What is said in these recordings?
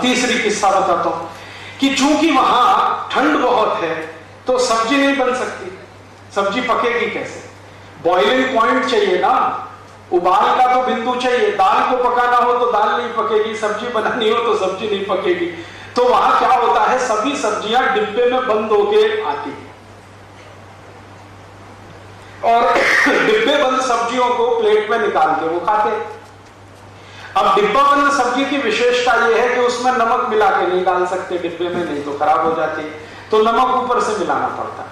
तीसरी किस्सा बताता हूं कि चूंकि वहां ठंड बहुत है तो सब्जी नहीं बन सकती। सब्जी पकेगी कैसे? बॉइलिंग पॉइंट चाहिए ना, उबाल का तो बिंदु चाहिए। दाल को पकाना हो तो दाल नहीं पकेगी, सब्जी बनानी हो तो सब्जी नहीं पकेगी। तो वहां क्या होता है, सभी सब्जियां डिब्बे में बंद होके आती है और डिब्बे बंद सब्जियों को प्लेट में निकाल के वो खाते। अब डिब्बा बंद सब्जी की विशेषता यह है कि उसमें नमक मिला के नहीं डाल सकते डिब्बे में, नहीं तो खराब हो जाती है, तो नमक ऊपर से मिलाना पड़ता है।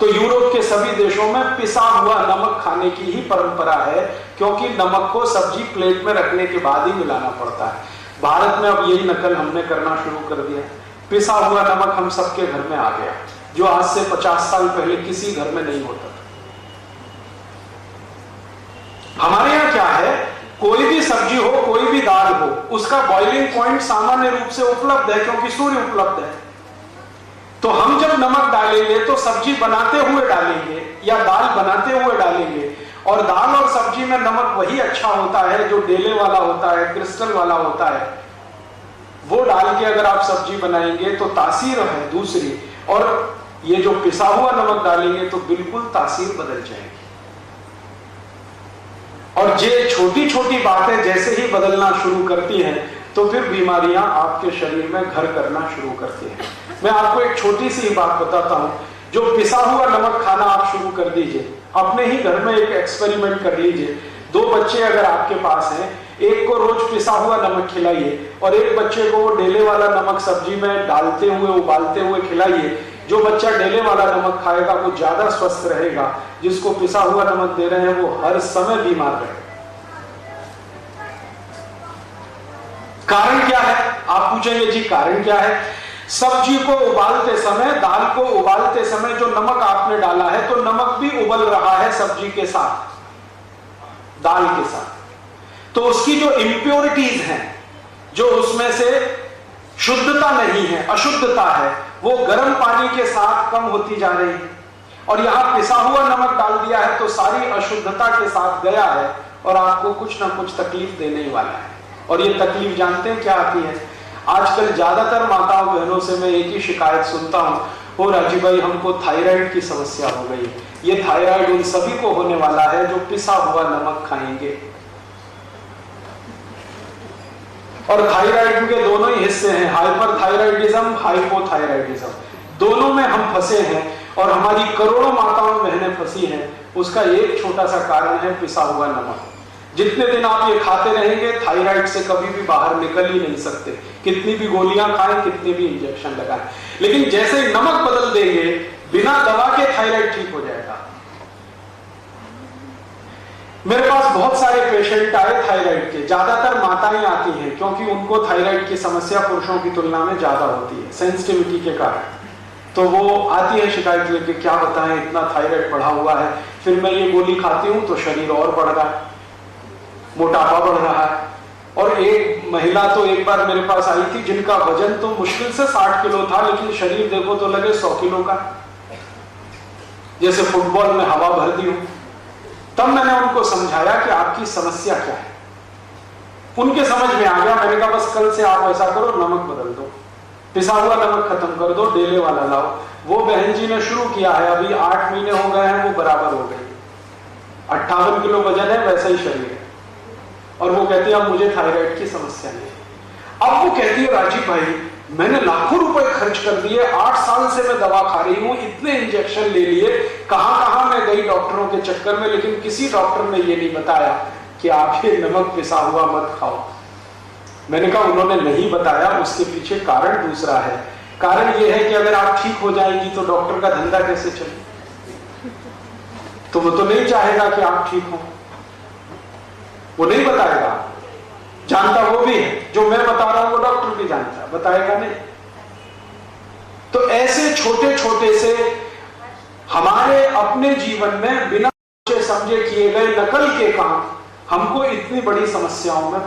तो यूरोप के सभी देशों में पिसा हुआ नमक खाने की ही परंपरा है, क्योंकि नमक को सब्जी प्लेट में रखने के बाद ही मिलाना पड़ता है। भारत में अब यही नकल हमने करना शुरू कर दिया। पिसा हुआ नमक हम सबके घर में आ गया, जो आज से 50 साल पहले किसी घर में नहीं होता था। हमारे यहां क्या है, कोई भी सब्जी हो, कोई भी दाल हो, उसका बॉइलिंग पॉइंट सामान्य रूप से उपलब्ध है, क्योंकि सूर्य उपलब्ध है। तो हम जब नमक डालेंगे तो सब्जी बनाते हुए डालेंगे या दाल बनाते हुए डालेंगे, और दाल और सब्जी में नमक वही अच्छा होता है जो डेले वाला होता है, क्रिस्टल वाला होता है। वो डाल के अगर आप सब्जी बनाएंगे तो तासीर है दूसरी, और ये जो पिसा हुआ नमक डालेंगे तो बिल्कुल तासीर बदल जाएगी। और ये छोटी छोटी बातें जैसे ही बदलना शुरू करती हैं तो फिर बीमारियां आपके शरीर में घर करना शुरू करती हैं। मैं आपको एक छोटी सी बात बताता हूं, जो पिसा हुआ नमक खाना आप शुरू कर दीजिए, अपने ही घर में एक एक्सपेरिमेंट कर लीजिए। 2 बच्चे अगर आपके पास हैं, एक को रोज पिसा हुआ नमक खिलाइए और एक बच्चे को डेले वाला नमक सब्जी में डालते हुए उबालते हुए खिलाइए। जो बच्चा डेले वाला नमक खाएगा वो ज्यादा स्वस्थ रहेगा, जिसको पिसा हुआ नमक दे रहे हैं वो हर समय बीमार रहेगा। कारण क्या है? आप पूछेंगे जी कारण क्या है? सब्जी को उबालते समय, दाल को उबालते समय जो नमक आपने डाला है, तो नमक भी उबल रहा है सब्जी के साथ, दाल के साथ। तो उसकी जो इंप्योरिटीज हैं, जो उसमें से शुद्धता नहीं है, अशुद्धता है, वो गर्म पानी के साथ कम होती जा रही है। और यहां पिसा हुआ नमक डाल दिया है तो सारी अशुद्धता के साथ गया है और आपको कुछ ना कुछ तकलीफ देने ही वाला है। और ये तकलीफ जानते हैं क्या आती है? आजकल ज्यादातर माताओं बहनों से मैं एक ही शिकायत सुनता हूं, ओ राजीव भाई हमको थायराइड की समस्या हो गई। ये थायराइड उन सभी को होने वाला है जो पिसा हुआ नमक खाएंगे। और थायराइड के दोनों ही हिस्से हैं, हाइपरथायराइडिज्म, हाइपोथायराइडिज्म, दोनों में हम फंसे हैं और हमारी करोड़ों माताओं बहनें फंसी हैं। उसका एक छोटा सा कारण है पिसा हुआ नमक। जितने दिन आप ये खाते रहेंगे, थायराइड से कभी भी बाहर निकल ही नहीं सकते, कितनी भी गोलियां खाएं, कितने भी इंजेक्शन लगाएं। लेकिन जैसे नमक बदल देंगे, बिना दवा के थायराइड ठीक हो जाएगा। मेरे पास बहुत सारे पेशेंट आए थायराइड के, ज्यादातर माताएं आती हैं क्योंकि उनको थायराइड की समस्या पुरुषों की तुलना में ज्यादा होती है सेंसिटिविटी के कारण। तो वो आती है शिकायत लेके, क्या बताएं इतना थायराइड बढ़ा हुआ है, फिर मैं ये गोली खाती हूं तो शरीर और बढ़ रहा है, मोटापा बढ़ रहा है। और एक महिला तो एक बार मेरे पास आई थी जिनका वजन तो मुश्किल से 60 किलो था, लेकिन शरीर देखो तो लगे 100 किलो का, जैसे फुटबॉल में हवा भर दी हो। तब मैंने उनको समझाया कि आपकी समस्या क्या है। उनके समझ में आ गया। मैंने कहा बस कल से आप ऐसा करो, नमक बदल दो, पिसा हुआ नमक खत्म कर दो, डेले वाला लाओ। वो बहन जी ने शुरू किया है, अभी 8 महीने हो गए हैं, वो बराबर हो गई। 58 किलो वजन है, वैसा ही शरीर है। और वो कहती है अब मुझे थायराइड की समस्या नहीं। अब वो कहती है राजीव भाई मैंने लाखों रुपए खर्च कर दिए, 8 साल से मैं दवा खा रही हूं, इतने इंजेक्शन ले लिए, कहां मैं गई डॉक्टरों के चक्कर में, लेकिन किसी डॉक्टर ने ये नहीं बताया कि आप ये नमक पिसा हुआ मत खाओ। मैंने कहा उन्होंने नहीं बताया, उसके पीछे कारण दूसरा है। कारण ये है कि अगर आप ठीक हो जाएंगी तो डॉक्टर का धंधा कैसे चले? तो वो तो नहीं चाहेगा कि आप ठीक हो, वो नहीं बताएगा। जानता वो भी है, जो मैं बता रहा हूं वो डॉक्टर भी जानता है, बताएगा नहीं। तो ऐसे छोटे छोटे से हमारे अपने जीवन में बिना सोचे समझे किए गए नकल के काम हमको इतनी बड़ी समस्याओं में